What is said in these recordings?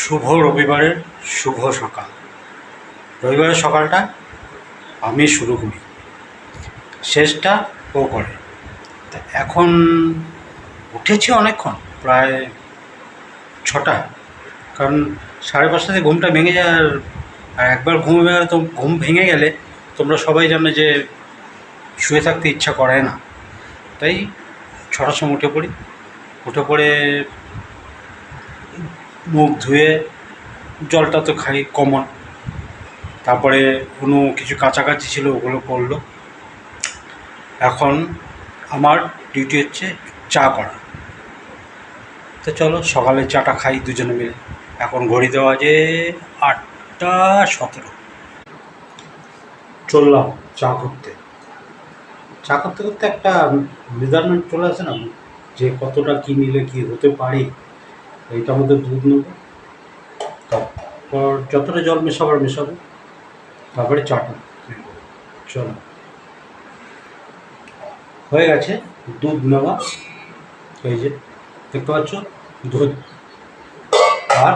শুভ রবিবারের শুভ সকাল। রবিবারের সকালটা আমি শুরু করি, শেষটা ও করে। তা এখন উঠেছি অনেকক্ষণ, প্রায় 6টা, কারণ 5:30 ঘুমটা ভেঙে যায়। আর একবার ঘুম ভেঙে গেলে তোমরা সবাই জানো যে শুয়ে থাকতে ইচ্ছা করে না। তাই 6টার সময় উঠে পড়ে মুখ ধুয়ে জলটা তো খাই কমন, তারপরে কোনো কিছু কাছাকাছি ছিল ওগুলো করলো। এখন আমার ডিউটি হচ্ছে চা করা। তো চলো সকালে চাটা খাই দুজনে মিলে। এখন ঘড়ি দেওয়া যে 8টা 17। চললাম চা করতে করতে একটা মেজারমেন্ট চলে আসে না, যে কতটা কী নিলে কী হতে পারে। এইটার মধ্যে দুধ নেব, তারপর যতটা জল মেশাবো, তারপরে চাটা নেব। চলো, হয়ে গেছে দুধ নেওয়া। এই যে দেখতে পাচ্ছ দুধ, আর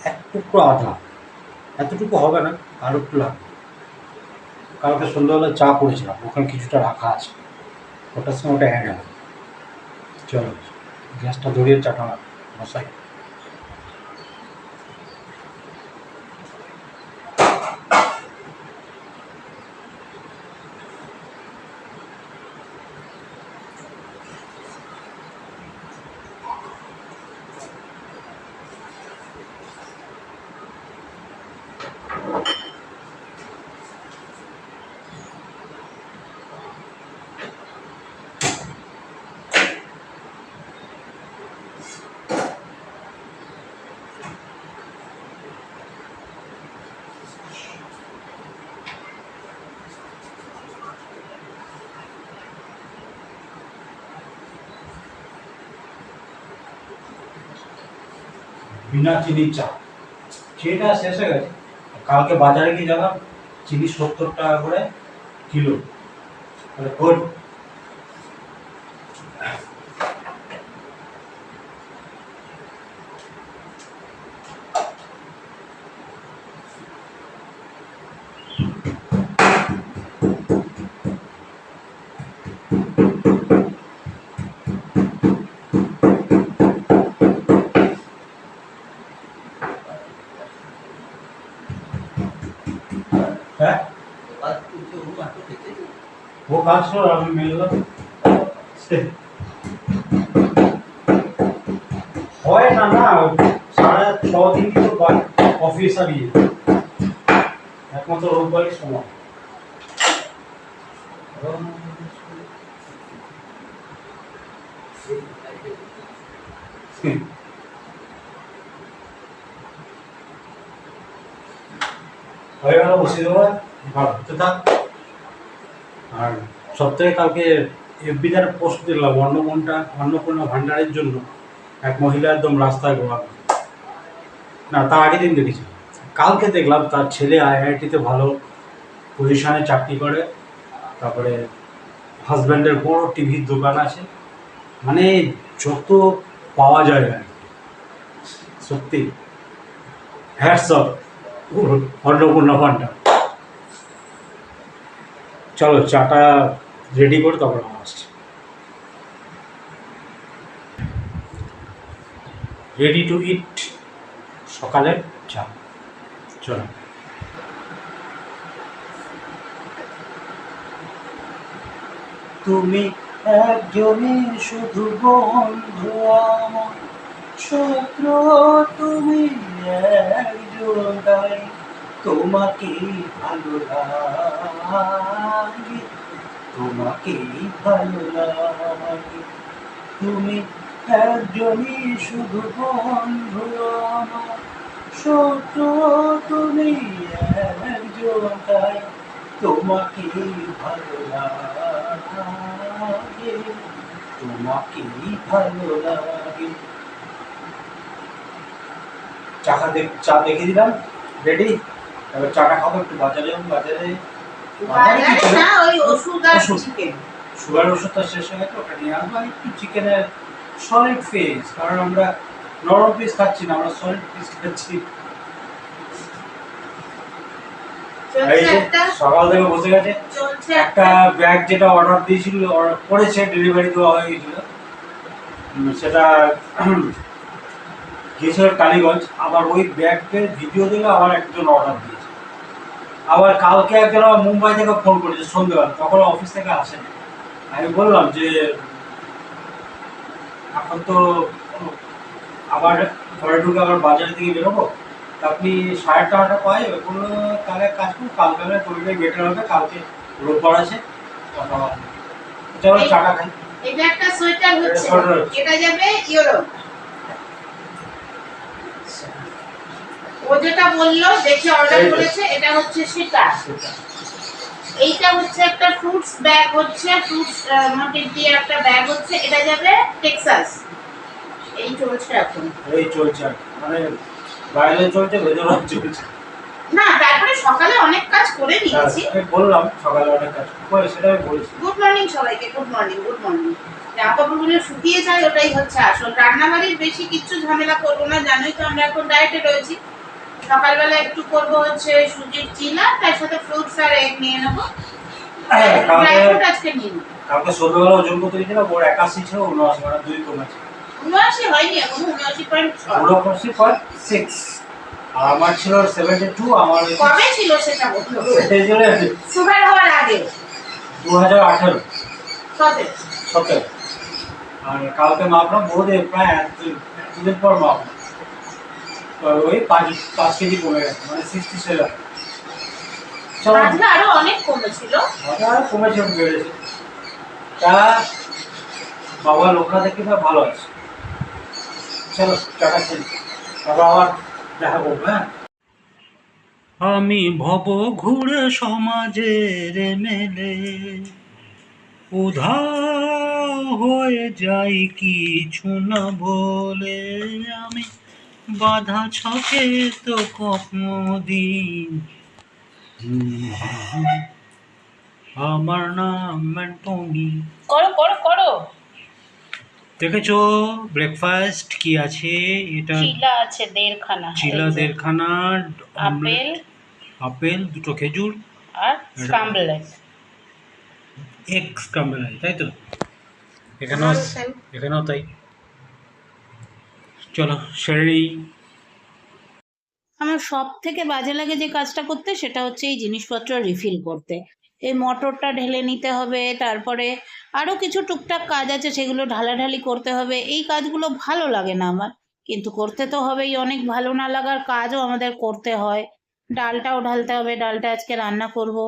এক টুকরো আদা, এতটুকু হবে না, আর একটু লাগবে। কালকে সন্ধ্যাবেলায় চা করেছিলাম, ওখানে কিছুটা রাখা আছে, ওটার সঙ্গে ওটা অ্যাড হবে। চলো গ্যাসটা ধরিয়ে চাটা বসাই। বিনা চিনির চা, চিনিটা শেষ হয়ে গেছে। কালকে বাজারে গিয়ে দেখলাম চিনি 70 টাকা করে কিলো। গুড। হ্যাঁ, वो काज करो, আমি মেললাম হয় না। 6:30 দিনই তো অফিস আর ইয়ে, একমাত্র রোববারই সময়। হয়ে গেল, বসিয়ে দেবো, ভালো হতে থাক। আর সপ্তাহে কালকে এফবিতে একটা পোস্ট দেখলাম, অন্নপূর্ণা ভান্ডারের জন্য এক মহিলা একদম রাস্তায় ঘোরালো। না, তার আগের দিন দেখেছি। কালকে দেখলাম তার ছেলে আইআইটিতে ভালো পজিশনে চাকরি করে, তারপরে হাজব্যান্ডের বড় টিভির দোকান আছে, মানে যত পাওয়া যায় আর কি। সত্যি হ্যাটস অফ অন্নপূর্ণা ভান্ডার। চলো চাটা রেডি করে তারপর আমার আসছি। রেডি টু ইট, সকালের চা। চলো। তুমি একজনই শুধু বন্ধু আমার, শত্রু তুমি একজনাই, তোমাকে ভালো লাগে, তোমাকে ভালো লাগে। তুমি একজনই শুধু বন্ধু আমার, শত্রু তুমি একজনাই, তোমাকে ভালো লাগে, তোমাকে ভালো লাগে। চা দেখে দিলাম রেডি। এবার চাটা খাবো, একটু বাজারে যাবো। বাজারে না, ওই ওষুধ আর চিকেন, সুগার ওষুধটা শেষ হয়ে গেছে, ওটা নিয়ে আসবো। আর একটু চিকেনের সলিড ফিশ, কারণ আমরা নরম পিস খাচ্ছি না, আমরা সলিড পিস খাচ্ছি। এই যে সকাল থেকে বসে গেছে, একটা ব্যাগ যেটা অর্ডার দিয়েছিল, অর্ডার করেছে, ডেলিভারি দেওয়া হয়ে গেছিল, সেটা গিয়েছিল টালিগঞ্জ। আবার ওই ব্যাগের ভিডিও দিলে আবার একজন অর্ডার দিয়েছে। আবার কালকে একজন আমার মুম্বাই থেকে ফোন করেছে সন্ধ্যেবেলা, তখন অফিস থেকে আসেনি। আমি বললাম যে এখন তো আবার ঘরে ঢুকে আবার বাজারের দিকে বেরোবো, আপনি 9:30 পাই। বললো তাহলে কাজ করুন, কালকে করলে বেটার হবে, কালকে রোববার আছে, চলো চাটা খাই। এটা একটা সোয়েটার হচ্ছে, এটা যাবে ইউরোপ। ও যেটা বললো দেখে অর্ডার করেছে, এটা হচ্ছে সেটা। এইটা হচ্ছে একটা ফ্রুটস ব্যাগ হচ্ছে, ফ্রুটস মার্কেট দিয়ে একটা ব্যাগ হচ্ছে, এটা যাবে টেক্সাস। এই চলছে এখন, এই চলছে, মানে বাইরে চলছে, ভেতরে চলছে না। তারপরে সকালে অনেক কাজ করে নিয়েছি, আমি বললাম সকালে অনেক কাজ করে, সেটা আমি বলছি। গুড মর্নিং সবাইকে, গুড মর্নিং, গুড মর্নিং। জামা কাপড়গুলো শুকিয়ে যায়, ওটাই হচ্ছে আসল। রান্নাবাড়ির বেশি কিচ্ছু ঝামেলা করবো না, জানোই তো আমরা এখন ডায়েটে রয়েছি। সকালবেলা একটু করবো হচ্ছে সুজির চিলা, তার সাথে ফ্রুটস আর এগ নিয়ে নেবো। ড্রাই ফ্রুট আজকে নিয়ে নেবো। কালকে সন্ধ্যাবেলা ওজন করতে গেছিলাম, ওর 81 ছিল, 79 মানে 2 কমেছে। 79 হয়নি এখন, 79.6। 79.6 আর আমার ছিল 72। আমার কবে ছিল সেটা বললো? সেটা ছিল সুগার হওয়ার আগে, 2018 17। আর কালকে মাপলাম বোধে প্রায় 1 দিন পর মাপলাম, ওই 5 কেজি কমে গেছে, মানে 67। আজকে আরো অনেক কমেছিল, কমেছে, বেড়েছে। তা বাবা লোকরা দেখি না ভালো আছে। চলো টাটা খেলি, তারপর আবার দেখা করবো। হ্যাঁ, আমি ভব ঘুরে সমাজের মেলে, উধাও হয়ে যাই কিছু না বলে। আমি বাধা ছকে তো কখনোদিন, আমার নাম ম্যান্টনি। করো করো করো। দেখেছো ব্রেকফাস্ট কি আছে? এটা চিলা আছে 1.5খানা, চিলা 1.5খানা, আপেল, আপেল 2টো খেজুর আর স্ক্রাম্বল এগ স্ক্রাম্বল, তাই তো? এখানেও তাই। চলো সেরে। আমার সব থেকে বাজে লাগে যে কাজটা করতে, সেটা হচ্ছে এই জিনিসপত্র রিফিল করতে। এই মটরটা ঢেলে নিতে হবে, তারপরে আরও কিছু টুকটাক কাজ আছে, সেগুলো ঢালাঢালি করতে হবে। এই কাজগুলো ভালো লাগে না আমার, কিন্তু করতে তো হবেই। অনেক ভালো না লাগার কাজও আমাদের করতে হয়। ডালটাও ঢালতে হবে, ডালটা আজকে রান্না করব।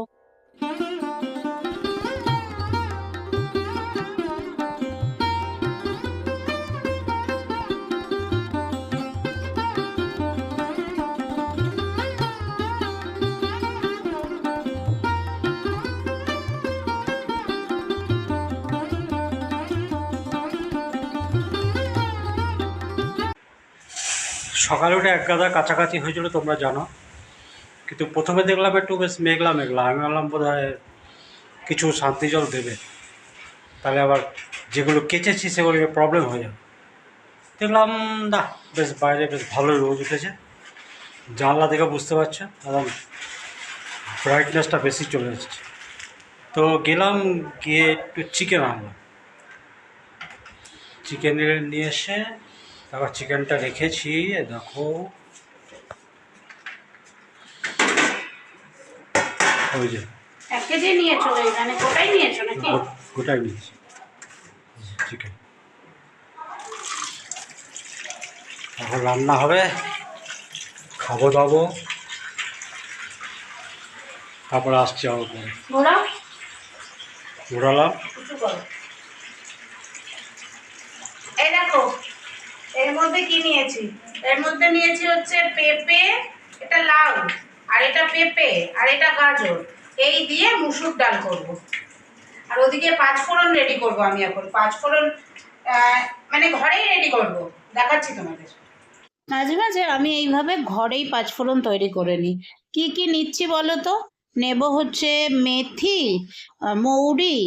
সকালে উঠে এক গাদা কাছাকাছি হয়েছিল, তোমরা জানো, কিন্তু প্রথমে দেখলাম একটু বেশ মেঘলা মেঘলা। আমি ভাবলাম বোধ হয় কিছু শান্তি জল দেবে, তাহলে আবার যেগুলো কেচেছি সেগুলোকে প্রবলেম হয়ে যাবে। দেখলাম না, বেশ বাইরে বেশ ভালোই রোদ উঠেছে। জানলা দেখে বুঝতে পারছো একদম ব্রাইটনেসটা বেশি চলে এসেছে। তো গেলাম, গিয়ে একটু চিকেন আনলাম। চিকেন নিয়ে এসে তারপর চিকেনটা রেখেছি। দেখো ওই যে 1 কেজি নিয়েছো, মানে গোটাই নিয়েছো নাকি? গোটাই নিয়েছি চিকেন। এখন রান্না হবে, খাবো দাবো, তারপর আসছি আমার পরে। ঘোরালাম। এই দেখো এর মধ্যে কি নিয়েছি। এর মধ্যে নিয়েছি হচ্ছে পেঁপে, এটা লাউ, আর এটা পেঁপে, আর এটা গাজর। এই দিয়ে মুসুর ডাল করব। আর ওদিকে 5 ফোড়ন রেডি করব। আমি এখন 5 ফোড়ন মানে ঘরেই রেডি করব, দেখাচ্ছি তোমাদের। মাঝে মাঝে আমি এইভাবে ঘরেই 5 ফোড়ন তৈরি করে নিই। কি কি নিচ্ছি বলো তো? নেব হচ্ছে মেথি, মৌরি,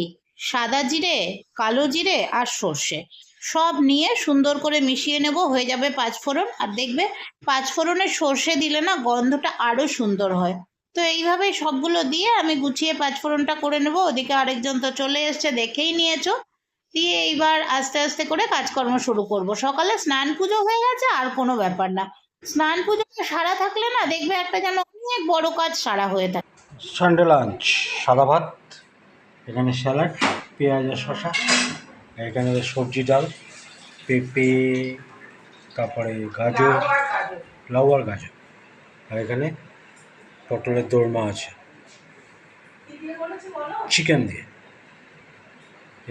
সাদা জিরে, কালো জিরে আর সর্ষে। সব নিয়ে সুন্দর করে মিশিয়ে নেব, হয়ে যাবে পাঁচফোড়ন। আর দেখবে পাঁচফোড়নের সর্ষে দিলে না গন্ধটা আরও সুন্দর হয়। তো এইভাবেই সবগুলো দিয়ে আমি গুছিয়ে পাঁচফোড়নটা করে নেব। ওদিকে আরেকজন তো চলে এসছে, দেখেই নিয়েছো। দিয়ে এইবার আস্তে আস্তে করে কাজকর্ম শুরু করব। সকালে স্নান পুজো হয়ে গেছে, আর কোনো ব্যাপার না। স্নান পুজো সারা থাকলে না দেখবে একটা যেন অনেক বড় কাজ সারা হয়ে থাকে। সানডে লাঞ্চ, সাদা ভাত, এখানে স্যালাড, পেঁয়াজ আর শসা, এখানে সবজি ডাল, পেঁপে, তারপরে গাজর, লাউ আর গাজর, আর এখানে পটলের দোরমা আছে চিকেন দিয়ে।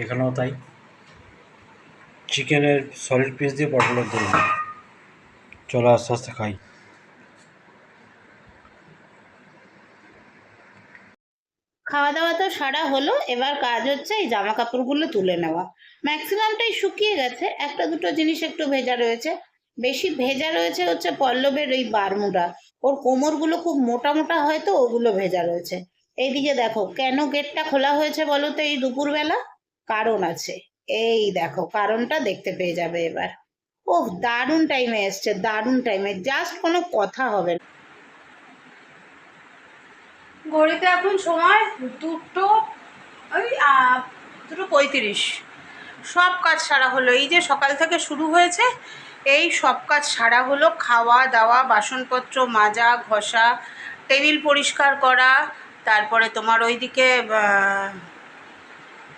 এখানেও তাই, চিকেনের সলিড পিস দিয়ে পটলের দোরমা। চলো আস্তে আস্তে খাই। খাওয়া দাওয়া তো সারা হলো, এবার কাজ হচ্ছে এই জামা কাপড়গুলো তুলে নেওয়া। ম্যাক্সিমামটাই শুকিয়ে গেছে, একটা দুটো জিনিস একটু ভেজা রয়েছে। বেশি ভেজা রয়েছে হচ্ছে পল্লবের এই বারমুডা, ওর কোমরগুলো খুব মোটা মোটা হয় তো ওগুলো ভেজা রয়েছে। এইদিকে দেখো কেন গেটটা খোলা হয়েছে বলো তো এই দুপুরবেলা? কারণ আছে, এই দেখো কারণটা দেখতে পেয়ে যাবে এবার। ওহ, দারুণ টাইমে এসছে, দারুণ টাইমে, জাস্ট কোনো কথা হবে না। ঘড়িতে এখন সময় দুটো, ওই 2:35। সব কাজ সারা হলো, এই যে সকাল থেকে শুরু হয়েছে এই সব কাজ সারা হলো। খাওয়া দাওয়া, বাসনপত্র মাজা ঘষা, টেবিল পরিষ্কার করা, তারপরে তোমার ওইদিকে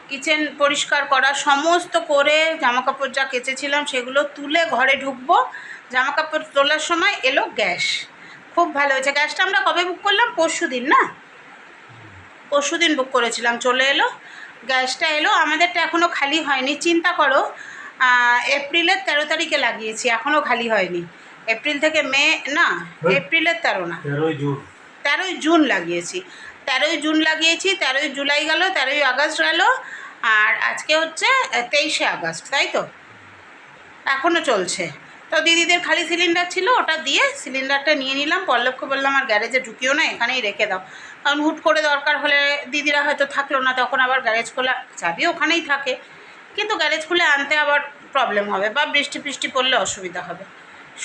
কিচেন পরিষ্কার করা, সমস্ত করে জামাকাপড় যা কেচেছিলাম সেগুলো তুলে ঘরে ঢুকবো। জামাকাপড় তোলার সময় এলো গ্যাস। খুব ভালো হয়েছে। গ্যাসটা আমরা কবে বুক করলাম? পরশুদিন না? পরশুদিন বুক করেছিলাম, চলে এলো। গ্যাসটা এলো, আমাদেরটা এখনও খালি হয়নি। চিন্তা করো, এপ্রিলের 13 তারিখে লাগিয়েছি, এখনও খালি হয়নি। এপ্রিল থেকে মে, না এপ্রিলের 13 না, 13ই জুন লাগিয়েছি। 13ই জুন লাগিয়েছি, 13ই জুলাই গেল, 13ই আগস্ট গেল, আর আজকে হচ্ছে 23শে আগস্ট, তাই তো? এখনও চলছে। তো দিদিদের খালি সিলিন্ডার ছিল, ওটা দিয়ে সিলিন্ডারটা নিয়ে নিলাম। পল্লবকে বললাম আর গ্যারেজে ঢুকিও না, এখানেই রেখে দাও, কারণ হুট করে দরকার হলে দিদিরা হয়তো থাকলো না, তখন আবার গ্যারেজ খোলা, চাবি ওখানেই থাকে, কিন্তু গ্যারেজ খুলে আনতে আবার প্রবলেম হবে বা বৃষ্টি ফৃষ্টি পড়লে অসুবিধা হবে।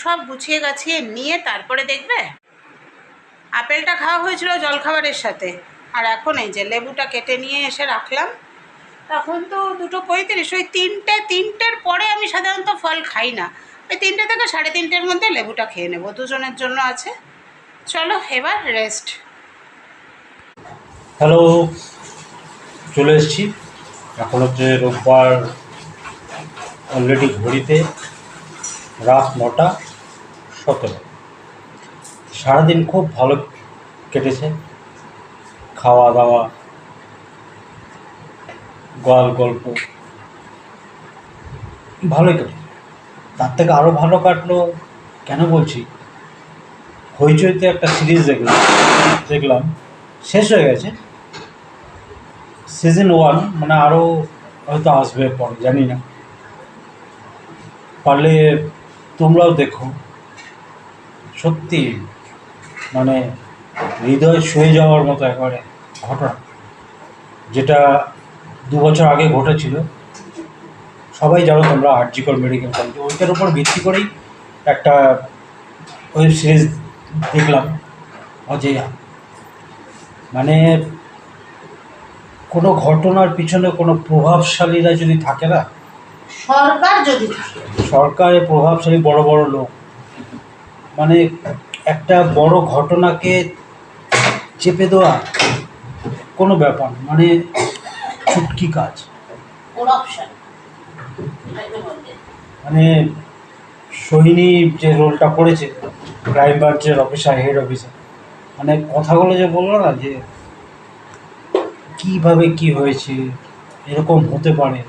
সব গুছিয়ে গাছিয়ে নিয়ে তারপরে দেখবে। আপেলটা খাওয়া হয়েছিল জলখাবারের সাথে, আর এখন এই যে লেবুটা কেটে নিয়ে এসে রাখলাম। তখন তো 2:35, ওই তিনটের পরে আমি সাধারণত ফল খাই না। ওই 3টে থেকে 3:30-এর মধ্যে লেবুটা খেয়ে নেবো, দুজনের জন্য আছে। চলো এবার রেস্ট। হ্যালো, চলে এসেছি। এখন হচ্ছে রোববার, অলরেডি ঘড়িতে রাত 9:17। সারাদিন খুব ভালো কেটেছে, খাওয়া দাওয়া, গল্প, ভালোই কেটেছে। তার থেকে আরও ভালো কাটলো, কেন বলছি, হইচইতে একটা সিরিজ দেখলাম, শেষ হয়ে গেছে সিজন 1, মানে আরও হয়তো আসবে পরে, জানি না। পারলে তোমরাও দেখো, সত্যি মানে হৃদয় ছুঁয়ে যাওয়ার মতো একেবারে ঘটনা, যেটা 2 বছর আগে ঘটেছিল। সবাই জানো তোমরা, আরজিকর মেডিকেল কলেজ, ওইটার উপর ভিত্তি করেই একটা ওয়েব সিরিজ দেখলাম। অজেয়া, মানে কোনো ঘটনার পিছনে কোনো প্রভাবশালীরা যদি থাকে না, সরকার যদি থাকে, সরকারে প্রভাবশালী বড় বড় লোক, মানে একটা বড় ঘটনাকে চেপে দেওয়া কোনো ব্যাপার না, মানে চুটকি কাজ। মানে সোহিনী যে রোলটা করেছে, ক্রাইম ব্রাঞ্চের অফিসার, হেড অফিসার, মানে কথাগুলো যে বললো না, যে কীভাবে কি হয়েছে, এরকম হতে পারে,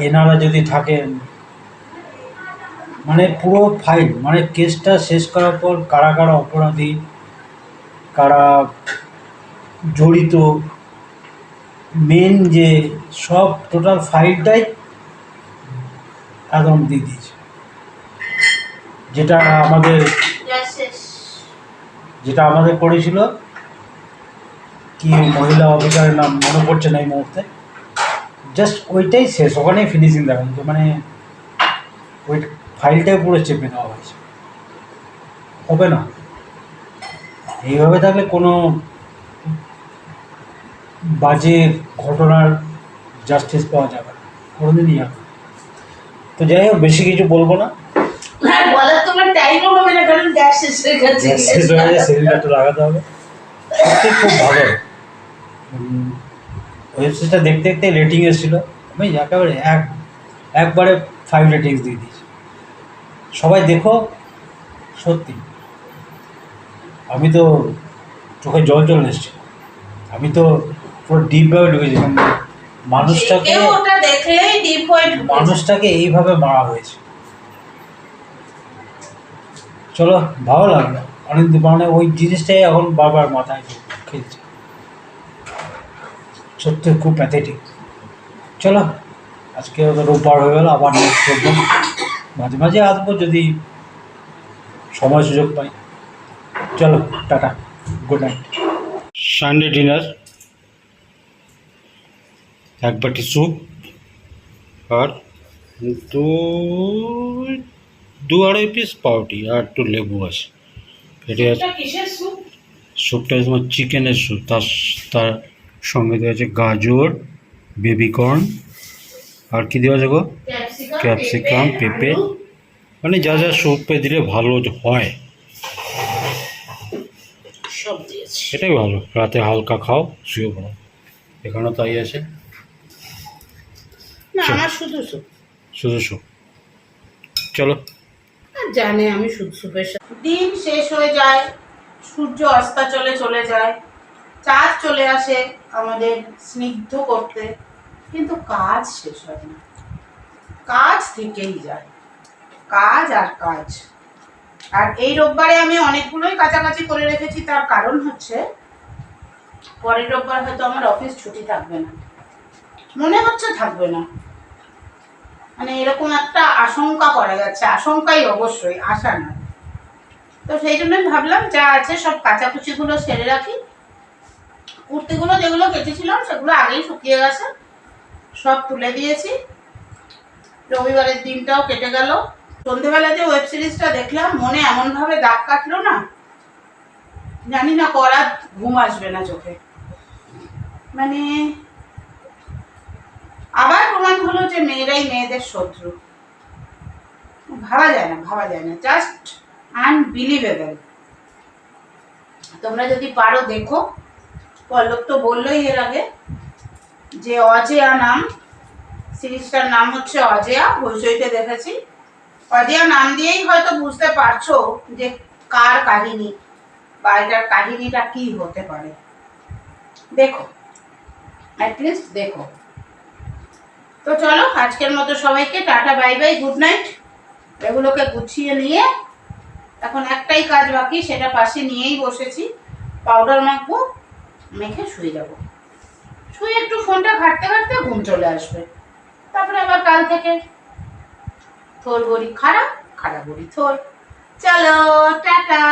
এনারা যদি থাকেন, মানে পুরো ফাইল, মানে কেসটা শেষ করার পর কারা কারা অপরাধী, কারা জড়িত, মেন যে সব টোটাল ফাইলটাই একদম দিয়ে দিয়েছে। যেটা আমাদের করেছিল, কি মহিলা অফিসারের নাম মনে পড়ছে না এই মুহূর্তে, জাস্ট ওইটাই শেষ, ওখানেই ফিনিশিং দেখা যেত, মানে ওই ফাইলটাই পুরো চেপে দেওয়া হয়েছে। হবে না, এইভাবে থাকলে কোনো বাজে ঘটনার জাস্টিস পাওয়া যাবে না, কোনোদিনই যাবে না। তো যাই হোক, বেশি কিছু বলবো না, আর বলার তোমার টাইমও হবে না, কারণ গ্যাস শেষ হয়ে গেছে। গ্যাস শেষ হয়ে গেছে, সিলিন্ডারটা লাগাতে হবে। সত্যি খুব ভালো। ওয়েব সিরিজটা দেখতে দেখতে রেটিং এসেছিল, আমি একেবারে একবারে 5 রেটিংস দিয়ে দিয়েছি। সবাই দেখো, সত্যি আমি তো চোখে জল চলে এসেছিল, আমি তো পুরো ডিপভাবে ঢুকেছিলাম। মানুষটাকে কেউ ওটা দেখলেই ডিপ হয়ে ঢুকে মানুষটাকে এইভাবে মারা হয়েছে। চলো, ভালো লাগলো অনেক, মানে ওই জিনিসটাই এখন বারবার মাথায় খেলছে। সত্যি খুব প্যাথেটিক। চলো, আজকে রোববার হয়ে গেল, আবার নেক্সট প্রোগ্রাম মাঝে মাঝে আসবো যদি সময় সুযোগ পাই। চলো, tata, good night. Sunday dinner, এক বাটি স্যুপ আর দু আড়াই পিস পাউটি আর একটু লেবু আছে। এটা আছে, কিসের স্যুপ? স্যুপটা তোমার চিকেনের স্যুপ, তার সঙ্গে দেওয়া আছে গাজর, বেবিকর্ন, আর কি দেওয়া আছে গো, ক্যাপসিকাম, পেঁপে, মানে যা যা স্যুপে দিলে ভালো হয় সব দিয়েছি। এটাই ভালো। রাতে হালকা খাও, শুয়ে পড়ো, এখানেও তাই আছে। না, আমার শুধু স্যুপ। শুধু স্যুপ। চলো, জানে আমি শুধু স্যুপের সাথে। দিন শেষ হয়ে যায়, সূর্য অস্তাচলে চলে যায়, চাঁদ চলে আসে আমাদের স্নিগ্ধ করতে, কিন্তু কাজ শেষ হয় না, কাজ থেকেই যায়, কাজ আর কাজ। আর এই রোববারে আমি অনেকগুলোই কাছাকাছি করে রেখেছি, তার কারণ হচ্ছে পরের রোববার হয়তো আমার অফিস ছুটি থাকবে না, মনে হচ্ছে থাকবে না, মানে এরকম একটা আশঙ্কা করা যাচ্ছে, আশঙ্কাই অবশ্যই, আশা না। তো সেই জন্যই ভাবলাম যা আছে সব কাচাকুচিগুলো সেরে রাখি। কুর্তিগুলো যেগুলো কেটেছিলাম সেগুলো আগেই শুকিয়ে গেছে, সব তুলে দিয়েছি। রবিবারের দিনটাও কেটে গেল। সন্ধেবেলা যে ওয়েব সিরিজটা দেখলাম, মনে এমনভাবে দাগ কাটলো না, জানি না করা ঘুম আসবে না চোখে। মানে আবার প্রমাণ হলো যে মেয়েরাই মেয়েদের শত্রু। ভাবা যায় না, ভাবা যায় না, জাস্ট আনবিলিভেবল। তোমরা যদি পারো দেখো। পল্লব তো বললোই এর আগে যে অজেয়া নাম, সিরিজটার নাম হচ্ছে অজেয়া, হইচইতে দেখেছি। অজেয়া নাম দিয়েই হয়তো বুঝতে পারছো যে কার কাহিনী বা এটার কাহিনীটা কি হতে পারে। দেখো, অ্যাটলিস্ট দেখো। তো চলো, আজকের মতো সবাইকে tata, bye bye, good night. এগুলোকে গুছিয়ে নিয়ে এখন একটাই কাজ বাকি, সেটা পাশে নিয়েই বসেছি। পাউডার মাখবো, মেখে শুয়ে যাব। শুয়ে একটু ফোনটা ঘাঁটতে ঘাঁটতে ঘুম চলে আসবে। তারপরে আবার কাল থেকে থোর বড়ি খাড়া, খাড়া বড়ি থোর। চলো, টাটা।